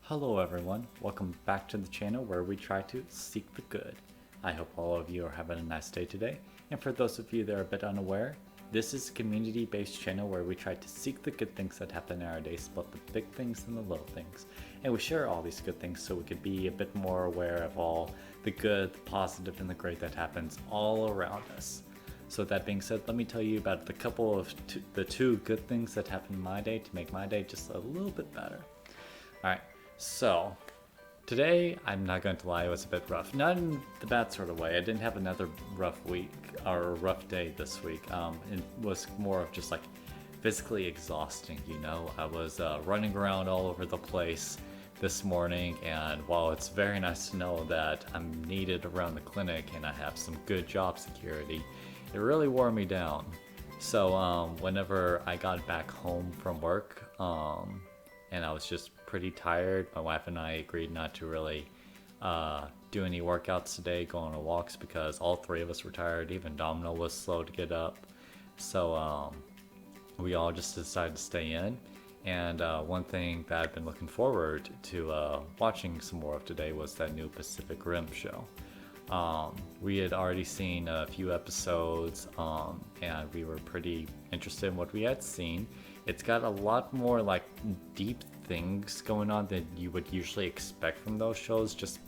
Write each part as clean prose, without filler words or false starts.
Hello everyone, welcome back to the channel where we try to seek the good. I hope all of you are having a nice day today, and for those of you that are a bit unaware, this is a community-based channel where we try to seek the good things that happen in our days, both the big things and the little things. And we share all these good things so we could be a bit more aware of all the good, the positive, and the great that happens all around us. So with that being said, let me tell you about the two good things that happened in my day to make my day just a little bit better. Alright, so today, I'm not going to lie, it was a bit rough. Not in the bad sort of way. I didn't have another rough week or rough day this week. It was more of just like physically exhausting, you know. I was running around all over the place this morning, and while it's very nice to know that I'm needed around the clinic and I have some good job security, it really wore me down. So whenever I got back home from work, and I was just pretty tired, my wife and I agreed not to really do any workouts today, go on walks, because all three of us were tired. Even Domino was slow to get up. So we all just decided to stay in. And one thing that I've been looking forward to watching some more of today was that new Pacific Rim show. We had already seen a few episodes, and we were pretty interested in what we had seen. It's got a lot more like deep things going on than you would usually expect from those shows, just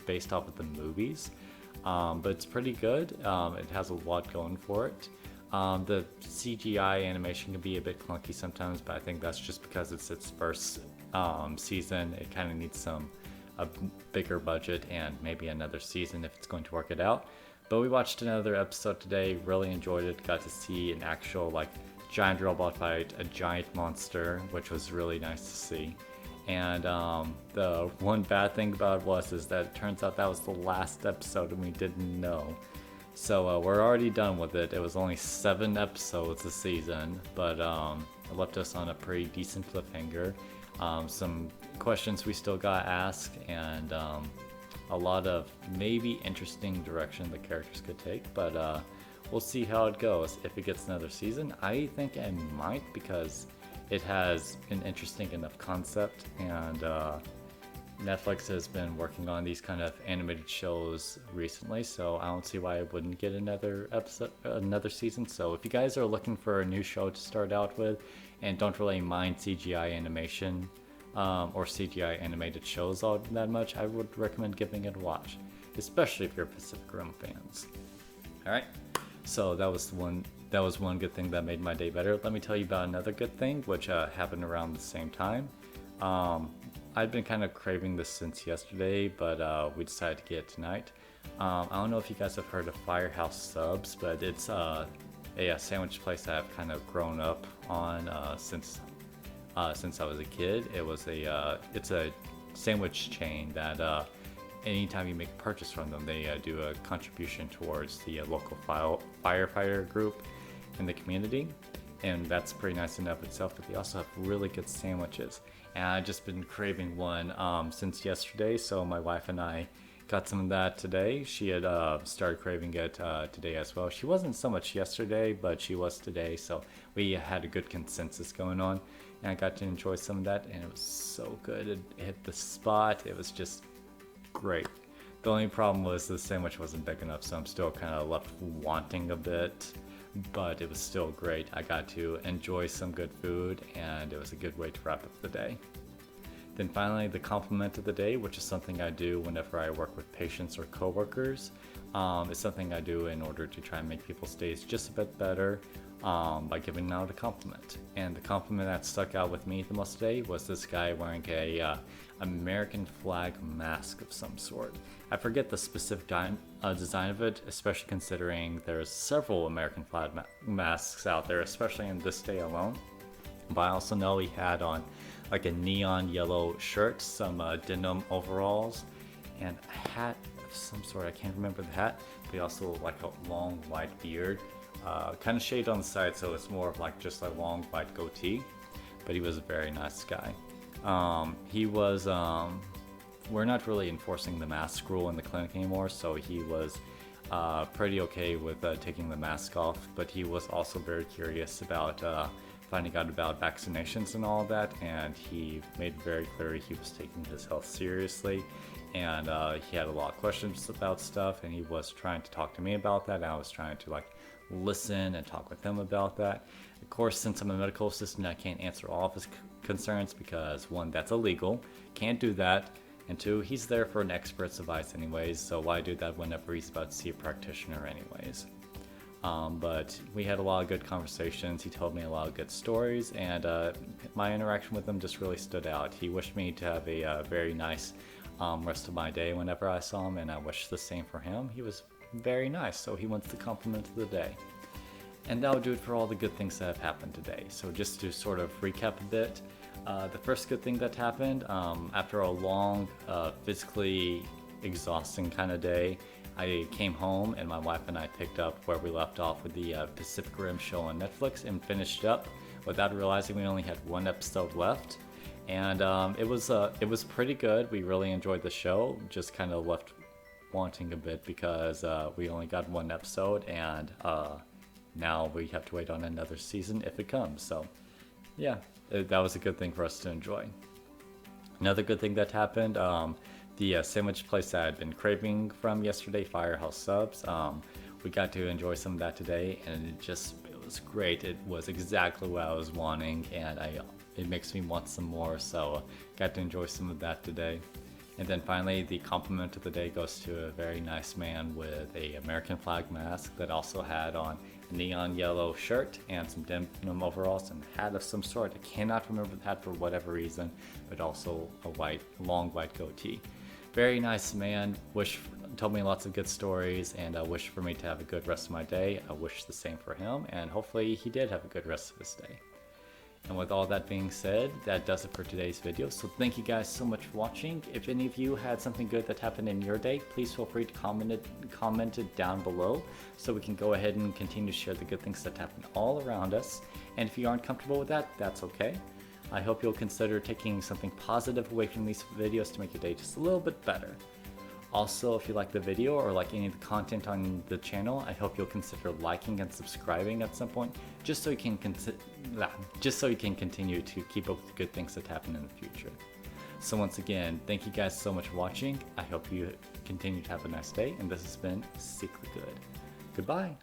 based off of the movies. But it's pretty good. It has a lot going for it. The CGI animation can be a bit clunky sometimes, but I think that's just because it's its first season. It kind of needs a bigger budget and maybe another season if it's going to work it out. But we watched another episode today, really enjoyed it, got to see an actual like giant robot fight a giant monster, which was really nice to see. And the one bad thing about it is that it turns out that was the last episode and we didn't know. So we're already done with it. It was only 7 episodes this season, but it left us on a pretty decent cliffhanger. Some questions we still got asked, and a lot of maybe interesting direction the characters could take, but we'll see how it goes. If it gets another season, I think it might, because it has an interesting enough concept, and Netflix has been working on these kind of animated shows recently, so I don't see why I wouldn't get another season. So if you guys are looking for a new show to start out with and don't really mind CGI animation or CGI animated shows all that much, I would recommend giving it a watch, especially if you're Pacific Rim fans. Alright, so that was one good thing that made my day better. Let me tell you about another good thing, which happened around the same time. I've been kind of craving this since yesterday, but we decided to get it tonight. I don't know if you guys have heard of FireHouse Subs, but it's a sandwich place that I've kind of grown up on since I was a kid. It's a sandwich chain that anytime you make a purchase from them, they do a contribution towards the local firefighter group in the community. And that's pretty nice enough itself, but they also have really good sandwiches. And I've just been craving one since yesterday, so my wife and I got some of that today. She had started craving it today as well. She wasn't so much yesterday, but she was today, so we had a good consensus going on. And I got to enjoy some of that, and it was so good. It hit the spot. It was just great. The only problem was the sandwich wasn't big enough, so I'm still kind of left wanting a bit. But it was still great. I got to enjoy some good food, and it was a good way to wrap up the day. Then finally, the compliment of the day, which is something I do whenever I work with patients or coworkers. It's something I do in order to try and make people's days just a bit better by giving out a compliment. And the compliment that stuck out with me the most today was this guy wearing a American flag mask of some sort. I forget the specific design of it, especially considering there's several American flag masks out there, especially in this day alone. But I also know he had on like a neon yellow shirt, some denim overalls, and a hat of some sort. I can't remember the hat, but he also like a long white beard, kind of shaved on the side, so it's more of like just a long white goatee. But he was a very nice guy. We're not really enforcing the mask rule in the clinic anymore, so he was pretty okay with taking the mask off, but he was also very curious about finding out about vaccinations and all that, and he made very clear he was taking his health seriously, and he had a lot of questions about stuff, and he was trying to talk to me about that, and I was trying to like listen and talk with him about that. Of course, since I'm a medical assistant, I can't answer all of his concerns because one, that's illegal, can't do that, and two, he's there for an expert's advice anyways, so why do that whenever he's about to see a practitioner anyways? But we had a lot of good conversations. He told me a lot of good stories, and my interaction with him just really stood out. He wished me to have a very nice rest of my day whenever I saw him, and I wish the same for him. He was very nice, so he wants the compliment of the day. And that'll do it for all the good things that have happened today. So just to sort of recap a bit, the first good thing that happened, after a long, physically exhausting kind of day, I came home and my wife and I picked up where we left off with the Pacific Rim show on Netflix and finished up without realizing we only had one episode left. And it was pretty good. We really enjoyed the show, just kind of left wanting a bit because we only got one episode, and now we have to wait on another season if it comes. So yeah, that was a good thing for us to enjoy. Another good thing that happened, the sandwich place that I'd been craving from yesterday, FireHouse Subs, we got to enjoy some of that today, and it was great. It was exactly what I was wanting, and it makes me want some more, so got to enjoy some of that today. And then finally, the compliment of the day goes to a very nice man with a American flag mask that also had on a neon yellow shirt and some denim overalls and a hat of some sort. I cannot remember the hat for whatever reason, but also a long white goatee. Very nice man, told me lots of good stories, and wished for me to have a good rest of my day. I wish the same for him, and hopefully he did have a good rest of his day. And with all that being said, that does it for today's video. So thank you guys so much for watching. If any of you had something good that happened in your day, please feel free to comment it down below so we can go ahead and continue to share the good things that happen all around us. And if you aren't comfortable with that, that's okay. I hope you'll consider taking something positive away from these videos to make your day just a little bit better. Also, if you like the video or like any of the content on the channel, I hope you'll consider liking and subscribing at some point, just so you can continue to keep up with the good things that happen in the future. So once again, thank you guys so much for watching. I hope you continue to have a nice day, and this has been Seek the Good. Goodbye.